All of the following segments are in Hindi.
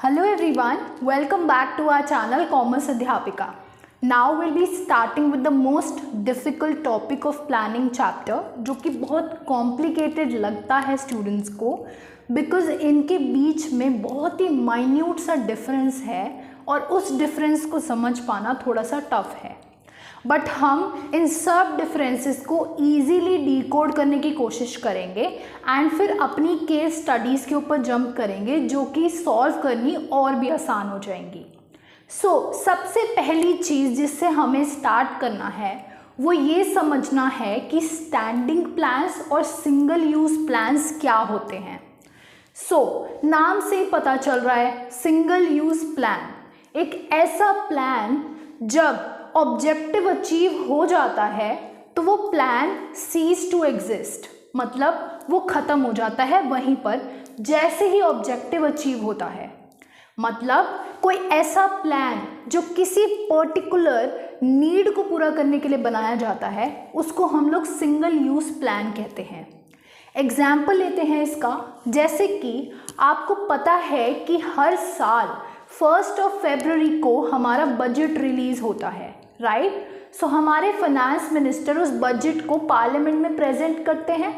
Hello everyone, welcome back to our channel Commerce Adhyapika. Now we'll be starting with the most difficult topic of planning chapter, जो कि बहुत complicated लगता है students को because इनके बीच में बहुत ही minute सा difference है और उस difference को समझ पाना थोड़ा सा tough है. बट हम इन सब डिफरेंसेस को ईजीली डिकोड करने की कोशिश करेंगे एंड फिर अपनी केस स्टडीज़ के ऊपर जंप करेंगे जो कि सॉल्व करनी और भी आसान हो जाएंगी. सबसे पहली चीज़ जिससे हमें स्टार्ट करना है वो ये समझना है कि स्टैंडिंग प्लान्स और सिंगल यूज़ प्लान्स क्या होते हैं. नाम से ही पता चल रहा है, सिंगल यूज़ प्लान एक ऐसा प्लान जब ऑब्जेक्टिव अचीव हो जाता है तो वो प्लान सीज टू एग्जिस्ट, मतलब वो ख़त्म हो जाता है वहीं पर जैसे ही ऑब्जेक्टिव अचीव होता है. मतलब कोई ऐसा प्लान जो किसी पर्टिकुलर नीड को पूरा करने के लिए बनाया जाता है उसको हम लोग सिंगल यूज़ प्लान कहते हैं. एग्जाम्पल लेते हैं इसका, जैसे कि आपको पता है कि हर साल 1 फरवरी को हमारा बजट रिलीज़ होता है, राइट. हमारे फाइनेंस मिनिस्टर उस बजट को पार्लियामेंट में प्रेजेंट करते हैं.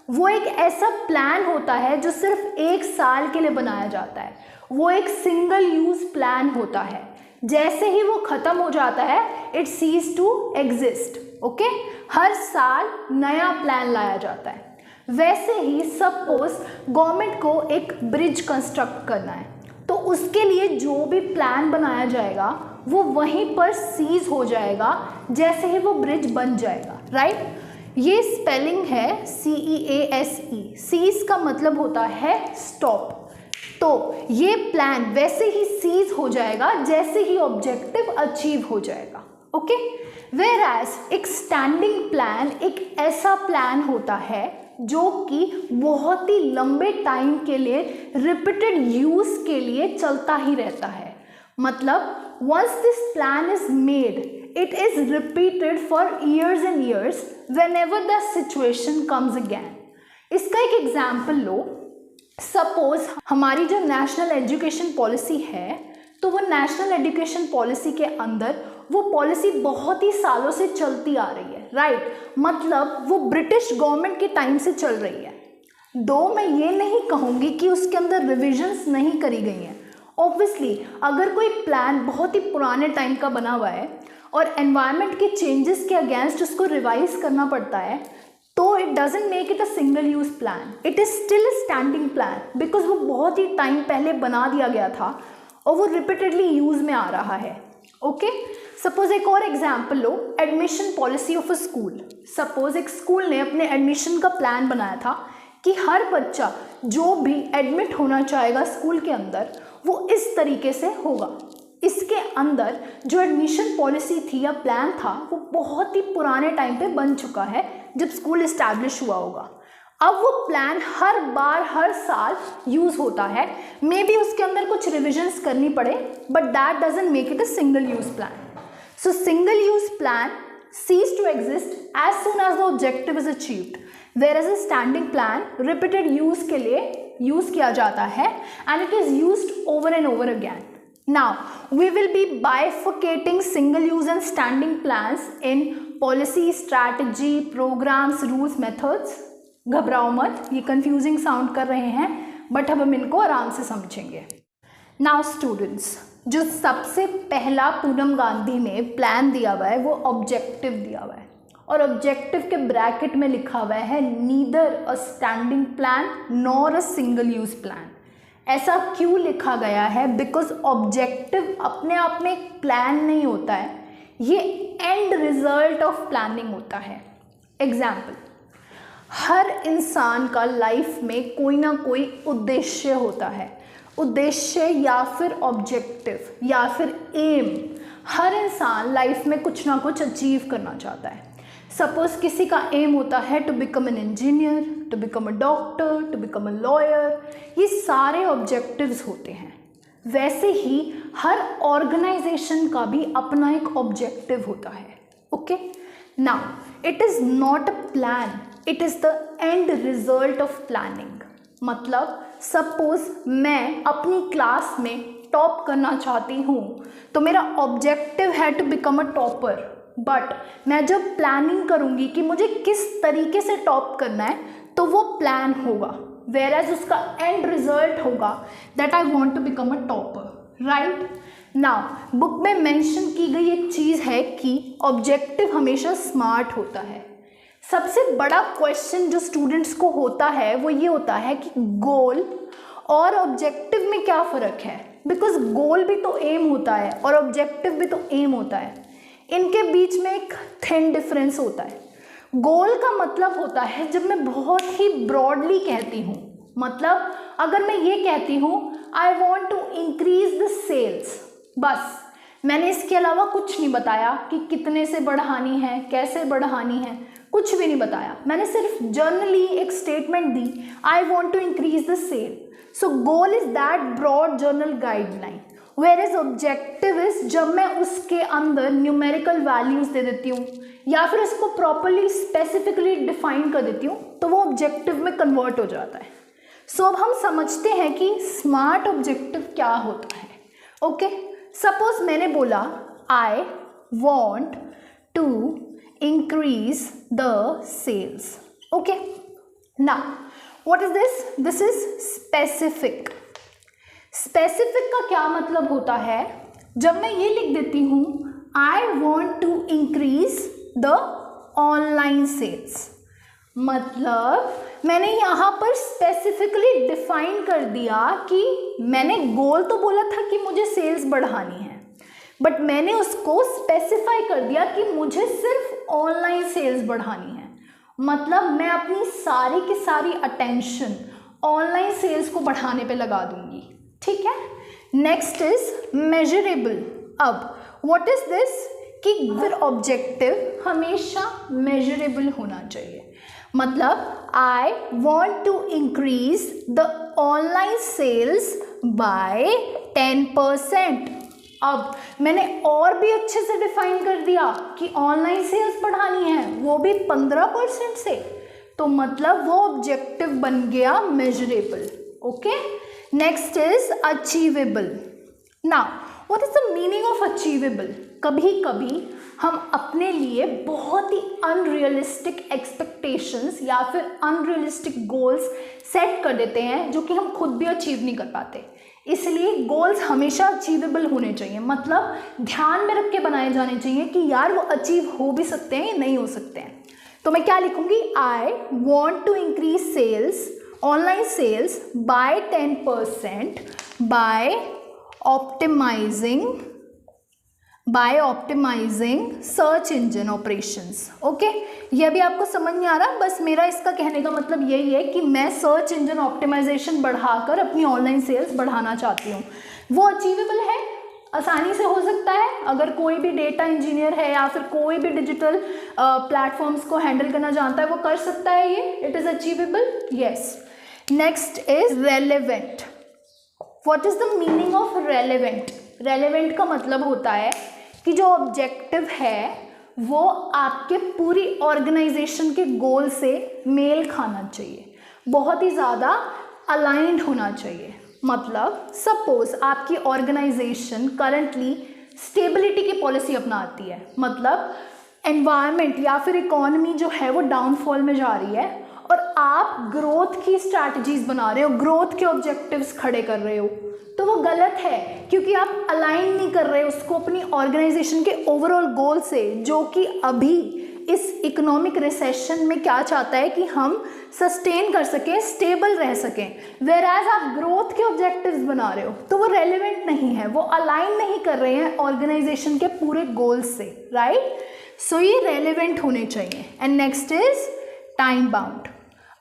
वो एक ऐसा प्लान होता है जो सिर्फ 1 साल के लिए बनाया जाता है. वो एक सिंगल यूज़ प्लान होता है. जैसे ही वो ख़त्म हो जाता है it cease to exist. Okay, हर साल नया प्लान लाया जाता है. वैसे ही सपोज गवर्नमेंट को एक ब्रिज कंस्ट्रक्ट करना है तो उसके लिए जो भी प्लान बनाया जाएगा वो वहीं पर सीज हो जाएगा जैसे ही वो ब्रिज बन जाएगा, राइट. ये स्पेलिंग है CEASE. सीज का मतलब होता है स्टॉप. तो ये प्लान वैसे ही सीज हो जाएगा जैसे ही ऑब्जेक्टिव अचीव हो जाएगा. ओके, वेयरएज एक स्टैंडिंग प्लान एक ऐसा प्लान होता है जो कि बहुत ही लंबे टाइम के लिए रिपीटेड यूज़ के लिए चलता ही रहता है. मतलब once this plan is made, it is repeated for years and years whenever the situation comes again. इसका एक एग्जाम्पल लो. सपोज हमारी जो नेशनल एजुकेशन पॉलिसी है तो वो नेशनल एजुकेशन पॉलिसी के अंदर वो पॉलिसी बहुत ही सालों से चलती आ रही है, राइट. मतलब वो ब्रिटिश गवर्नमेंट के टाइम से चल रही है. दो मैं ये नहीं कहूँगी कि उसके अंदर रिविजन्स नहीं करी गई हैं. ऑब्वियसली अगर कोई प्लान बहुत ही पुराने टाइम का बना हुआ है और एनवायरनमेंट के चेंजेस के अगेंस्ट उसको रिवाइज करना पड़ता है तो it doesn't make it a single use plan. It is still a standing plan because वो बहुत ही टाइम पहले बना दिया गया था और वो रिपीटेडली यूज़ में आ रहा है. ओके, सपोज एक और example low, admission policy of a school. Suppose एक स्कूल ने अपने एडमिशन का प्लान बनाया था कि हर बच्चा जो भी एडमिट होना चाहेगा स्कूल के अंदर वो इस तरीके से होगा. इसके अंदर जो एडमिशन पॉलिसी थी या प्लान था वो बहुत ही पुराने टाइम पे बन चुका है जब स्कूल इस्टेब्लिश हुआ होगा. अब वो प्लान हर बार हर साल यूज़ होता है. मे बी उसके अंदर कुछ रिविजन्स करनी पड़े but that doesn't make it a single use plan. Single use plan cease to exist as soon as the objective is achieved, whereas a standing plan repeated use के लिए यूज़ किया जाता है and it is used over and over again. Now we will be bifurcating single use and standing plans in policy, strategy, programs, rules, methods. घबराओ मत, ये कंफ्यूजिंग साउंड कर रहे हैं बट अब हम इनको आराम से समझेंगे. नाउ स्टूडेंट्स, जो सबसे पहला पूनम गांधी ने प्लान दिया हुआ है वो ऑब्जेक्टिव दिया हुआ है और ऑब्जेक्टिव के ब्रैकेट में लिखा हुआ है neither a standing plan nor a single use plan. ऐसा क्यों लिखा गया है? बिकॉज ऑब्जेक्टिव अपने आप में एक प्लान नहीं होता है, ये एंड रिजल्ट ऑफ प्लानिंग होता है. एग्जाम्पल, हर इंसान का लाइफ में कोई ना कोई उद्देश्य होता है. उद्देश्य या फिर ऑब्जेक्टिव या फिर एम, हर इंसान लाइफ में कुछ ना कुछ अचीव करना चाहता है. सपोज किसी का एम होता है to become an engineer, to become a doctor, to become a lawyer. ये सारे ऑब्जेक्टिव्स होते हैं. वैसे ही हर ऑर्गेनाइजेशन का भी अपना एक ऑब्जेक्टिव होता है. Okay, now it is not a plan, it is the end result of planning. मतलब सपोज मैं अपनी क्लास में टॉप करना चाहती हूँ, तो मेरा ऑब्जेक्टिव है to become a topper. But मैं जब प्लानिंग करूँगी कि मुझे किस तरीके से टॉप करना है, तो वो प्लान होगा, वेयर एज उसका एंड रिजल्ट होगा that I want to become a topper, right. Now book में मेंशन की गई एक चीज़ है कि ऑब्जेक्टिव हमेशा स्मार्ट होता है। सबसे बड़ा क्वेश्चन जो स्टूडेंट्स को होता है वो ये होता है कि गोल और ऑब्जेक्टिव में क्या फ़र्क है, बिकॉज गोल भी तो एम होता है और ऑब्जेक्टिव भी तो एम होता है, इनके बीच में एक थिन डिफरेंस होता है। गोल का मतलब होता है जब मैं बहुत ही ब्रॉडली कहती हूँ, मतलब अगर मैं ये कहती हूँ I want to increase the sales, बस मैंने इसके अलावा कुछ नहीं बताया कि कितने से बढ़ानी है, कैसे बढ़ानी है, कुछ भी नहीं बताया, मैंने सिर्फ जर्नली एक स्टेटमेंट दी I want to increase the sale. So goal is that broad general guideline, whereas objective is जब मैं उसके अंदर न्यूमेरिकल वैल्यूज दे देती हूँ या फिर इसको प्रॉपरली स्पेसिफिकली डिफाइन कर देती हूँ, तो वो ऑब्जेक्टिव में कन्वर्ट हो जाता है। सो अब हम समझते हैं कि स्मार्ट ऑब्जेक्टिव क्या होता है। ओके, सपोज मैंने बोला I want to increase the sales. Okay, now what is this? This is specific. Specific का क्या मतलब होता है? जब मैं ये लिख देती हूँ I want to increase the online sales, मतलब मैंने यहाँ पर स्पेसिफिकली डिफाइन कर दिया कि मैंने गोल तो बोला था कि मुझे सेल्स बढ़ानी है, बट मैंने उसको स्पेसिफाई कर दिया कि मुझे सिर्फ ऑनलाइन सेल्स बढ़ानी है, मतलब मैं अपनी सारी की सारी अटेंशन ऑनलाइन सेल्स को बढ़ाने पे लगा दूंगी। ठीक है, नेक्स्ट इज मेजरेबल। अब व्हाट इज दिस कि फिर ऑब्जेक्टिव हमेशा मेजरेबल होना चाहिए, मतलब I want to increase the online sales by 10%। अब मैंने और भी अच्छे से डिफाइन कर दिया कि ऑनलाइन सेल्स बढ़ानी है, वो भी 15% से, तो मतलब वो ऑब्जेक्टिव बन गया measurable. Okay, next is achievable. Now what is the meaning of achievable? कभी कभी हम अपने लिए बहुत ही अनरियलिस्टिक एक्सपेक्टेशंस या फिर अनरियलिस्टिक गोल्स सेट कर देते हैं जो कि हम खुद भी अचीव नहीं कर पाते, इसलिए गोल्स हमेशा अचीवेबल होने चाहिए, मतलब ध्यान में रख के बनाए जाने चाहिए कि यार वो अचीव हो भी सकते हैं या नहीं हो सकते हैं। तो मैं क्या लिखूंगी? I want to increase sales, online sales by 10% by optimising search engine operations. Okay, ये भी आपको समझ नहीं आ रहा? बस मेरा इसका कहने का मतलब यही है कि मैं सर्च इंजन ऑप्टिमाइजेशन बढ़ाकर अपनी ऑनलाइन सेल्स बढ़ाना चाहती हूँ। वो अचीवेबल है, आसानी से हो सकता है, अगर कोई भी डेटा इंजीनियर है या फिर कोई भी डिजिटल प्लेटफॉर्म्स को हैंडल करना जानता है वो कर सकता है, ये it is achievable. Yes, next is relevant. What is the meaning of relevant? Relevant का मतलब होता है कि जो ऑब्जेक्टिव है वो आपके पूरी ऑर्गेनाइजेशन के गोल से मेल खाना चाहिए, बहुत ही ज़्यादा अलाइंड होना चाहिए। मतलब सपोज आपकी ऑर्गेनाइजेशन करंटली स्टेबिलिटी की पॉलिसी अपनाती है, मतलब एनवायरनमेंट या फिर इकोनॉमी जो है वो डाउनफॉल में जा रही है और आप ग्रोथ की स्ट्रैटेजीज बना रहे हो, ग्रोथ के ऑब्जेक्टिव्स खड़े कर रहे हो, तो वो गलत है क्योंकि आप अलाइन नहीं कर रहे उसको अपनी ऑर्गेनाइजेशन के ओवरऑल गोल से, जो कि अभी इस इकोनॉमिक रिसेशन में क्या चाहता है कि हम सस्टेन कर सकें, स्टेबल रह सकें। वेयर एज आप ग्रोथ के ऑब्जेक्टिव्स बना रहे हो तो वो रेलेवेंट नहीं है, वो अलाइन नहीं कर रहे हैं ऑर्गेनाइजेशन के पूरे गोल से, राइट। सो ये रेलेवेंट होने चाहिए। And next is time bound.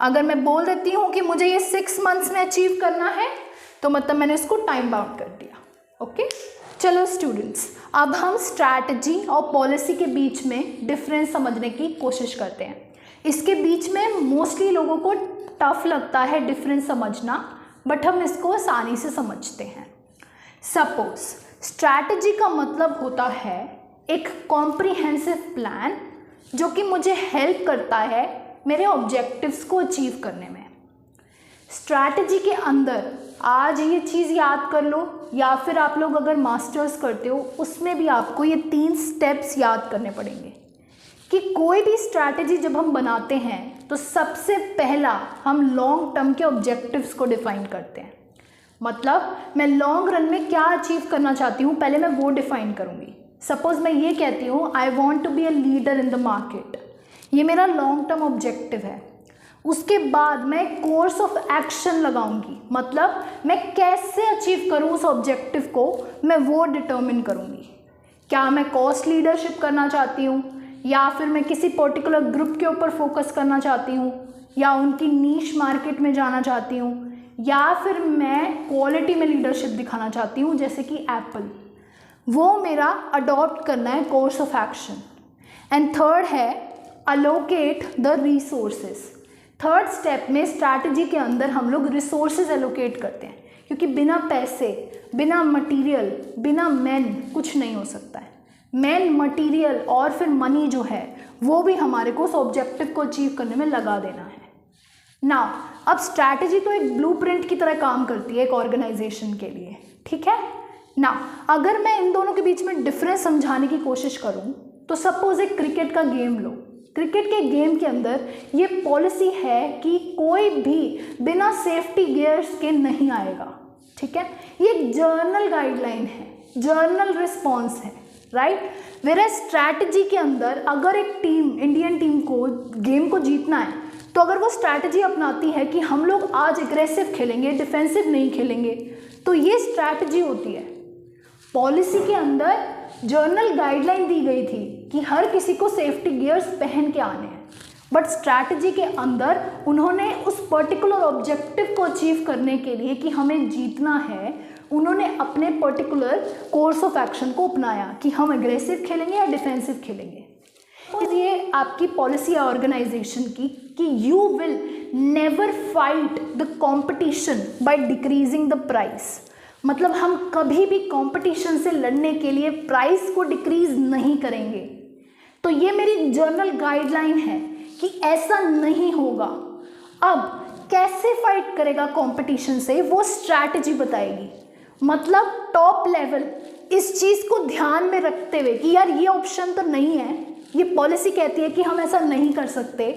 अगर मैं बोल देती हूँ कि मुझे ये 6 मंथ्स में अचीव करना है तो मतलब मैंने इसको टाइम बाउंड कर दिया। ओके, चलो स्टूडेंट्स, अब हम स्ट्रैटेजी और पॉलिसी के बीच में डिफरेंस समझने की कोशिश करते हैं। इसके बीच में मोस्टली लोगों को टफ लगता है डिफरेंस समझना, बट हम इसको आसानी से समझते हैं। सपोज स्ट्रैटेजी का मतलब होता है एक कॉम्प्रिहेंसिव प्लान जो कि मुझे हेल्प करता है मेरे ऑब्जेक्टिव्स को अचीव करने में। स्ट्रैटेजी के अंदर आज ये चीज़ याद कर लो, या फिर आप लोग अगर मास्टर्स करते हो उसमें भी आपको ये 3 स्टेप्स याद करने पड़ेंगे कि कोई भी स्ट्रैटेजी जब हम बनाते हैं तो सबसे पहला हम लॉन्ग टर्म के ऑब्जेक्टिव्स को डिफाइन करते हैं। मतलब मैं लॉन्ग रन में क्या अचीव करना चाहती हूँ, पहले मैं वो डिफाइन करूँगी। सपोज मैं ये कहती हूँ I want to be a leader in the market, ये मेरा लॉन्ग टर्म ऑब्जेक्टिव है। उसके बाद मैं कोर्स ऑफ एक्शन लगाऊंगी, मतलब मैं कैसे अचीव करूँ उस ऑब्जेक्टिव को, मैं वो डिटर्मिन करूँगी। क्या मैं कॉस्ट लीडरशिप करना चाहती हूँ, या फिर मैं किसी पर्टिकुलर ग्रुप के ऊपर फोकस करना चाहती हूँ, या उनकी नीश मार्केट में जाना चाहती हूँ, या फिर मैं क्वालिटी में लीडरशिप दिखाना चाहती हूँ जैसे कि एप्पल, वो मेरा अडॉप्ट करना है course of action. And third है allocate the resources. Third step में स्ट्रैटेजी के अंदर हम लोग रिसोर्सेज एलोकेट करते हैं, क्योंकि बिना पैसे, बिना मटेरियल, बिना मैन कुछ नहीं हो सकता है। मैन, मटेरियल और फिर मनी जो है वो भी हमारे को उस ऑब्जेक्टिव को अचीव करने में लगा देना है। नाउ अब स्ट्रैटेजी तो एक ब्लूप्रिंट की तरह काम करती है एक ऑर्गेनाइजेशन के लिए, ठीक है ना। अगर मैं इन दोनों के बीच में डिफरेंस समझाने की कोशिश करूं तो सपोज एक क्रिकेट का गेम लो। क्रिकेट के गेम के अंदर ये पॉलिसी है कि कोई भी बिना सेफ्टी गियर्स के नहीं आएगा, ठीक है। ये एक जर्नल गाइडलाइन है, जर्नल रिस्पॉन्स है, राइट। वेयर स्ट्रैटेजी के अंदर अगर एक टीम, इंडियन टीम को गेम को जीतना है तो अगर वो स्ट्रैटेजी अपनाती है कि हम लोग आज एग्रेसिव खेलेंगे, डिफेंसिव नहीं खेलेंगे, तो ये स्ट्रैटेजी होती है। पॉलिसी के अंदर जर्नल गाइडलाइन दी गई थी कि हर किसी को सेफ्टी गियर्स पहन के आने हैं, बट स्ट्रैटेजी के अंदर उन्होंने उस पर्टिकुलर ऑब्जेक्टिव को अचीव करने के लिए कि हमें जीतना है, उन्होंने अपने पर्टिकुलर कोर्स ऑफ एक्शन को अपनाया कि हम एग्रेसिव खेलेंगे या डिफेंसिव खेलेंगे। ये आपकी पॉलिसी है ऑर्गेनाइजेशन की कि you will never fight the competition by decreasing the price. मतलब हम कभी भी कंपटीशन से लड़ने के लिए प्राइस को डिक्रीज नहीं करेंगे। तो ये मेरी जर्नल गाइडलाइन है कि ऐसा नहीं होगा। अब कैसे फाइट करेगा कंपटीशन से, वो स्ट्रैटेजी बताएगी। मतलब टॉप लेवल इस चीज़ को ध्यान में रखते हुए कि यार ये ऑप्शन तो नहीं है, ये पॉलिसी कहती है कि हम ऐसा नहीं कर सकते,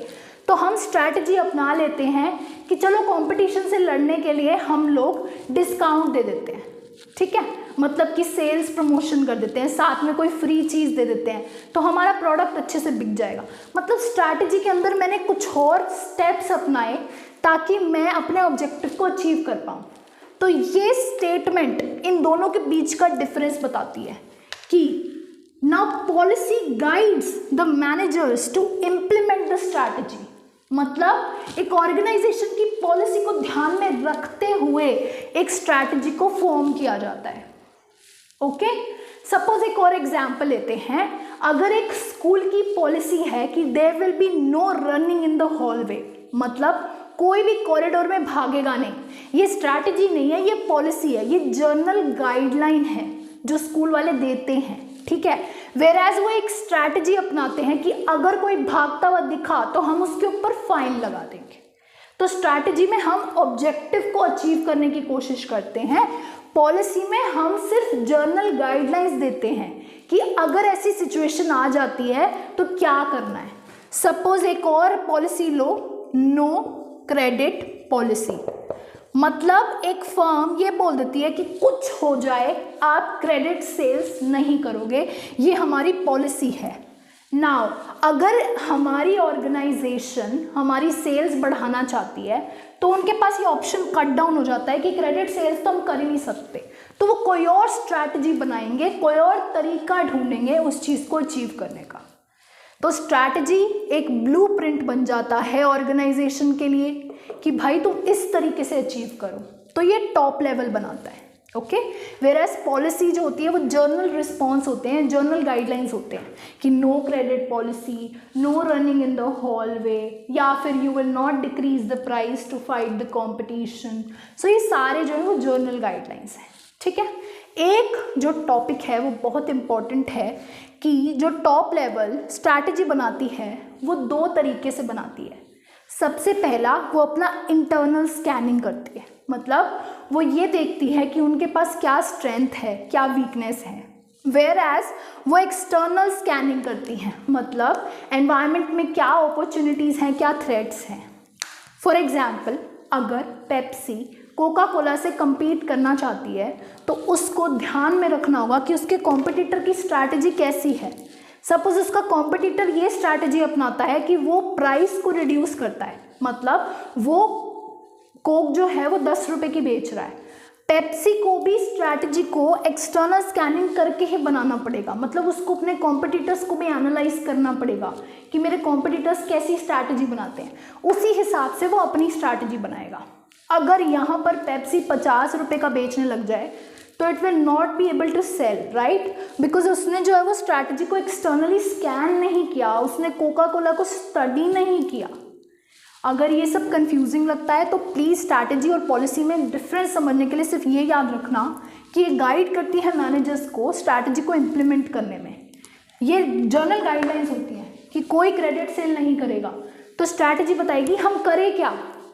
तो हम स्ट्रैटेजी अपना लेते हैं कि चलो कंपटीशन से लड़ने के लिए हम लोग डिस्काउंट दे देते हैं, ठीक है। मतलब कि सेल्स प्रमोशन कर देते हैं, साथ में कोई फ्री चीज़ दे देते हैं, तो हमारा प्रोडक्ट अच्छे से बिक जाएगा। मतलब स्ट्रैटेजी के अंदर मैंने कुछ और स्टेप्स अपनाए ताकि मैं अपने ऑब्जेक्टिव को अचीव कर पाऊँ। तो ये स्टेटमेंट इन दोनों के बीच का डिफरेंस बताती है कि now policy guides the managers to implement the strategy. मतलब एक ऑर्गेनाइजेशन की पॉलिसी को ध्यान में रखते हुए एक स्ट्रैटेजी को फॉर्म किया जाता है। ओके, सपोज एक और एग्जांपल लेते हैं। अगर एक स्कूल की पॉलिसी है कि there will be no running in the hallway, मतलब कोई भी कॉरिडोर में भागेगा नहीं, ये स्ट्रैटेजी नहीं है, ये पॉलिसी है, ये जर्नल गाइडलाइन है जो स्कूल वाले देते हैं, ठीक है। वेराज वो एक स्ट्रैटेजी अपनाते हैं कि अगर कोई भागता हुआ दिखा तो हम उसके ऊपर फाइन लगा देंगे। तो स्ट्रैटेजी में हम ऑब्जेक्टिव को अचीव करने की कोशिश करते हैं, पॉलिसी में हम सिर्फ जर्नल गाइडलाइंस देते हैं कि अगर ऐसी सिचुएशन आ जाती है तो क्या करना है। सपोज एक और पॉलिसी लो, नो क्रेडिट पॉलिसी। मतलब एक फर्म ये बोल देती है कि कुछ हो जाए आप क्रेडिट सेल्स नहीं करोगे, ये हमारी पॉलिसी है। नाउ अगर हमारी ऑर्गेनाइजेशन हमारी सेल्स बढ़ाना चाहती है तो उनके पास ये ऑप्शन कट डाउन हो जाता है कि क्रेडिट सेल्स तो हम कर ही नहीं सकते, तो वो कोई और स्ट्रैटेजी बनाएंगे, कोई और तरीका ढूंढेंगे उस चीज़ को अचीव करने का। तो स्ट्रैटेजी एक ब्लूप्रिंट बन जाता है ऑर्गेनाइजेशन के लिए कि भाई तुम इस तरीके से अचीव करो, तो ये टॉप लेवल बनाता है। ओके, वेराज पॉलिसी जो होती है वो जर्नल रिस्पॉन्स होते हैं, जर्नल गाइडलाइंस होते हैं कि no credit policy, no running in the hallway, या फिर you will not decrease the price to fight the competition. So ये सारे जो है वो जर्नल गाइडलाइंस हैं, ठीक है। एक जो टॉपिक है वो बहुत इम्पॉर्टेंट है कि जो टॉप लेवल स्ट्रैटेजी बनाती है वो दो तरीके से बनाती है। सबसे पहला वो अपना इंटरनल स्कैनिंग करती है, मतलब वो ये देखती है कि उनके पास क्या स्ट्रेंथ है, क्या वीकनेस है। वेयर एज वो एक्सटर्नल स्कैनिंग करती हैं, मतलब एनवायरनमेंट में क्या अपॉर्चुनिटीज़ हैं, क्या थ्रेट्स हैं। फॉर एग्जाम्पल, अगर पेप्सी कोका कोला से compete करना चाहती है तो उसको ध्यान में रखना होगा कि उसके कॉम्पिटिटर की स्ट्रैटेजी कैसी है। सपोज उसका कॉम्पिटिटर ये स्ट्रैटेजी अपनाता है कि वो प्राइस को रिड्यूस करता है, मतलब वो कोक जो है वो 10 रुपये की बेच रहा है। पेप्सी को भी स्ट्रैटेजी को एक्सटर्नल स्कैनिंग करके ही बनाना पड़ेगा, मतलब उसको अपने कॉम्पिटिटर्स को भी एनालाइज करना पड़ेगा कि मेरे कॉम्पिटिटर्स कैसी स्ट्रैटेजी बनाते हैं, उसी हिसाब से वो अपनी स्ट्रैटेजी बनाएगा। अगर यहाँ पर पेप्सी 50 रुपये का बेचने लग जाए तो it will not be able to sell, right, because उसने जो है वो स्ट्रैटेजी को एक्सटर्नली स्कैन नहीं किया, उसने कोका कोला को स्टडी नहीं किया। अगर ये सब कंफ्यूजिंग लगता है तो प्लीज़ स्ट्रैटेजी और पॉलिसी में डिफरेंस समझने के लिए सिर्फ ये याद रखना कि ये गाइड करती है मैनेजर्स को स्ट्रैटेजी को इम्प्लीमेंट करने में। ये जर्नल गाइडलाइंस होती हैं कि कोई क्रेडिट सेल नहीं करेगा, तो स्ट्रैटेजी बताएगी हम करें क्या,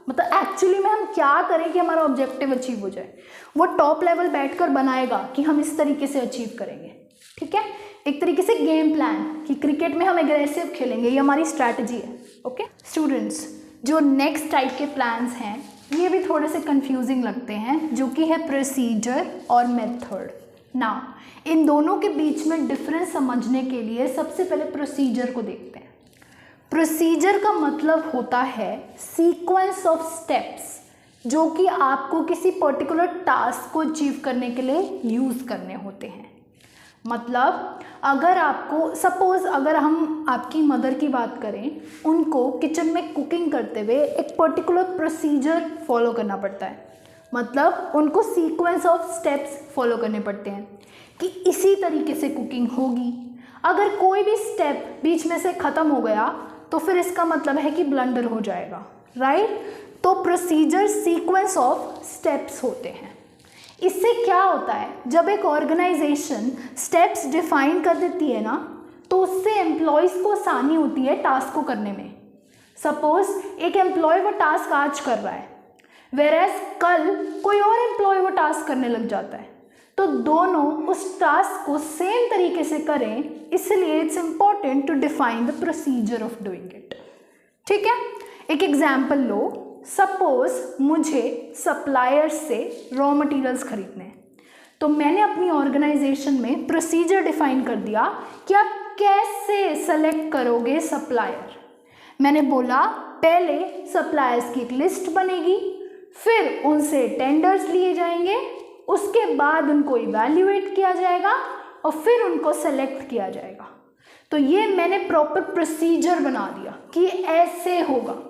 मतलब एक्चुअली में हम क्या करें कि हमारा ऑब्जेक्टिव अचीव हो जाए। वो टॉप लेवल बैठकर बनाएगा कि हम इस तरीके से अचीव करेंगे, ठीक है, एक तरीके से गेम प्लान कि क्रिकेट में हम एग्रेसिव खेलेंगे, ये हमारी स्ट्रैटेजी है। ओके स्टूडेंट्स, जो नेक्स्ट टाइप के प्लान्स हैं ये भी थोड़े से कंफ्यूजिंग लगते हैं, जो कि है प्रोसीजर और मेथड। नाउ इन दोनों के बीच में डिफरेंस समझने के लिए सबसे पहले प्रोसीजर को देखते हैं। प्रोसीजर का मतलब होता है सीक्वेंस ऑफ स्टेप्स जो कि आपको किसी पर्टिकुलर टास्क को अचीव करने के लिए यूज़ करने होते हैं। मतलब अगर आपको सपोज़ अगर हम आपकी मदर की बात करें, उनको किचन में कुकिंग करते हुए एक पर्टिकुलर प्रोसीजर फॉलो करना पड़ता है, मतलब उनको सीक्वेंस ऑफ स्टेप्स फॉलो करने पड़ते हैं कि इसी तरीके से कुकिंग होगी। अगर कोई भी स्टेप बीच में से ख़त्म हो गया तो फिर इसका मतलब है कि ब्लंडर हो जाएगा, राइट। तो प्रोसीजर सीक्वेंस ऑफ स्टेप्स होते हैं। इससे क्या होता है, जब एक ऑर्गेनाइजेशन स्टेप्स डिफाइन कर देती है ना, तो उससे एम्प्लॉयज़ को आसानी होती है टास्क को करने में। सपोज एक एम्प्लॉय वो टास्क आज कर रहा है, वेयरएज कल कोई और एम्प्लॉय वो टास्क करने लग जाता है, तो दोनों उस टास्क को सेम तरीके से करें, इसलिए it's important to define the procedure of doing it. ठीक है, एक एग्जाम्पल लो। सपोज मुझे सप्लायर से रॉ मटेरियल्स खरीदने हैं, तो मैंने अपनी ऑर्गेनाइजेशन में प्रोसीजर डिफाइन कर दिया कि आप कैसे सेलेक्ट करोगे सप्लायर। मैंने बोला पहले सप्लायर्स की एक लिस्ट बनेगी, फिर उनसे टेंडर्स लिए जाएंगे, उसके बाद उनको इवैल्यूएट किया जाएगा और फिर उनको सेलेक्ट किया जाएगा। तो ये मैंने प्रॉपर प्रोसीजर बना दिया कि ऐसे होगा।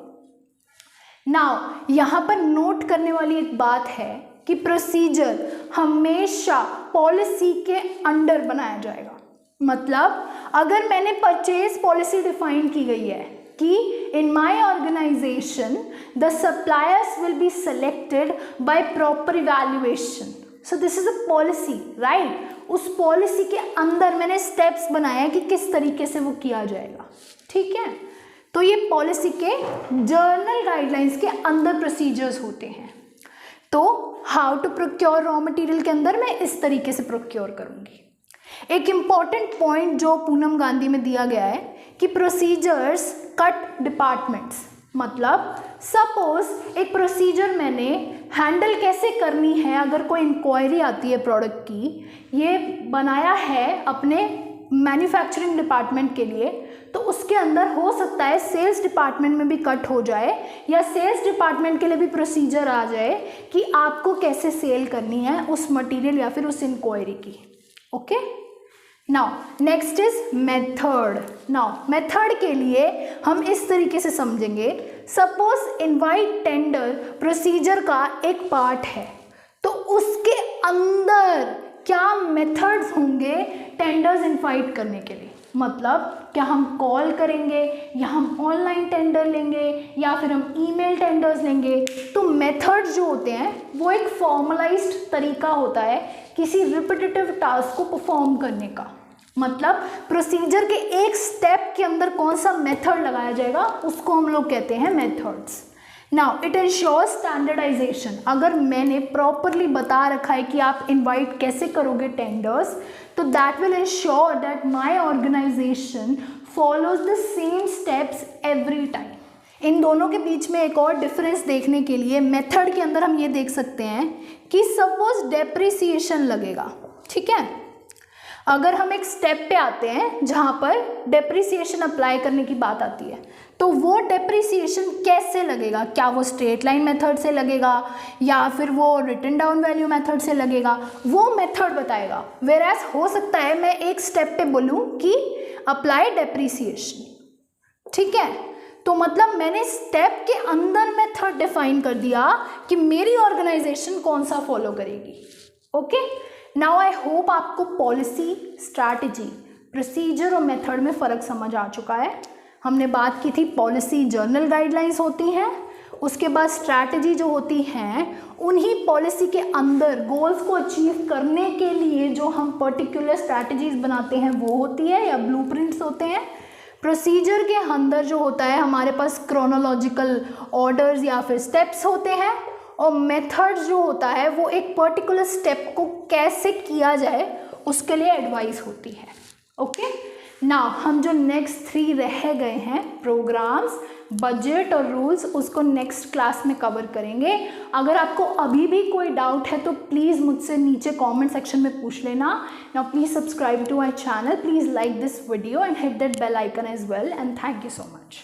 नाउ यहाँ पर नोट करने वाली एक बात है कि प्रोसीजर हमेशा पॉलिसी के अंडर बनाया जाएगा। मतलब अगर मैंने परचेज पॉलिसी डिफाइन की गई है कि in my organisation the suppliers will be selected by proper evaluation, so this is a policy, right. उस पॉलिसी के अंदर मैंने स्टेप्स बनाए कि किस तरीके से वो किया जाएगा। ठीक है, तो ये पॉलिसी के जर्नल गाइडलाइंस के अंदर प्रोसीजर्स होते हैं। तो how to procure raw material के अंदर मैं इस तरीके से प्रोक्योर करूँगी। एक इम्पॉर्टेंट पॉइंट जो पूनम गांधी में दिया गया है कि प्रोसीजर्स कट डिपार्टमेंट्स, मतलब सपोज एक प्रोसीजर मैंने हैंडल कैसे करनी है अगर कोई इंक्वायरी आती है प्रोडक्ट की, ये बनाया है अपने मैन्युफैक्चरिंग डिपार्टमेंट के लिए, तो उसके अंदर हो सकता है सेल्स डिपार्टमेंट में भी कट हो जाए या सेल्स डिपार्टमेंट के लिए भी प्रोसीजर आ जाए कि आपको कैसे सेल करनी है उस मटेरियल या फिर उस इंक्वायरी की। Okay, now next is method. Now method के लिए हम इस तरीके से समझेंगे, सपोज इनवाइट टेंडर प्रोसीजर का एक पार्ट है, तो उसके अंदर क्या मेथड्स होंगे टेंडर्स इनवाइट करने के लिए। मतलब क्या हम कॉल करेंगे या हम ऑनलाइन टेंडर लेंगे या फिर हम ईमेल टेंडर्स लेंगे। तो मेथड्स जो होते हैं वो एक फॉर्मलाइज्ड तरीका होता है किसी रिपीटेटिव टास्क को परफॉर्म करने का। मतलब प्रोसीजर के एक स्टेप के अंदर कौन सा मेथड लगाया जाएगा उसको हम लोग कहते हैं methods. Now it ensures standardisation. अगर मैंने प्रॉपरली बता रखा है कि आप इनवाइट कैसे करोगे टेंडर्स, तो that will ensure that my organisation follows the same steps every time. इन दोनों के बीच में एक और डिफरेंस देखने के लिए मेथड के अंदर हम ये देख सकते हैं कि सपोज डेप्रिसिएशन लगेगा, ठीक है। अगर हम एक स्टेप पे आते हैं जहाँ पर डेप्रिसिएशन अप्लाई करने की बात आती है, तो वो डेप्रिसिएशन कैसे लगेगा? क्या वो स्ट्रेट लाइन मेथड से लगेगा या फिर वो रिटन डाउन वैल्यू मेथड से लगेगा? वो मेथड बताएगा। वेयरएज हो सकता है मैं एक स्टेप पे बोलूँ कि अप्लाई डेप्रिसिएशन, ठीक है, तो मतलब मैंने स्टेप के अंदर मेथड डिफाइन कर दिया कि मेरी ऑर्गेनाइजेशन कौन सा फॉलो करेगी। ओके, नाउ आई होप आपको पॉलिसी, स्ट्रैटेजी, प्रोसीजर और मेथड में फ़र्क समझ आ चुका है। हमने बात की थी पॉलिसी जर्नल गाइडलाइंस होती हैं, उसके बाद स्ट्रैटेजी जो होती हैं उन्हीं पॉलिसी के अंदर गोल्स को अचीव करने के लिए जो हम पर्टिकुलर स्ट्रैटेजीज बनाते हैं वो होती है या ब्लूप्रिंट्स होते हैं। प्रोसीजर के अंदर जो होता है हमारे पास क्रोनोलॉजिकल ऑर्डर्स या फिर स्टेप्स होते हैं, और मेथड जो होता है वो एक पर्टिकुलर स्टेप को कैसे किया जाए उसके लिए एडवाइस होती है। ओके, नाउ हम जो नेक्स्ट 3 रह गए हैं प्रोग्राम्स, बजट और रूल्स, उसको नेक्स्ट क्लास में कवर करेंगे। अगर आपको अभी भी कोई डाउट है तो प्लीज़ मुझसे नीचे कमेंट सेक्शन में पूछ लेना। Now please subscribe to my channel, please like this video and hit that bell icon as well, and thank you so much.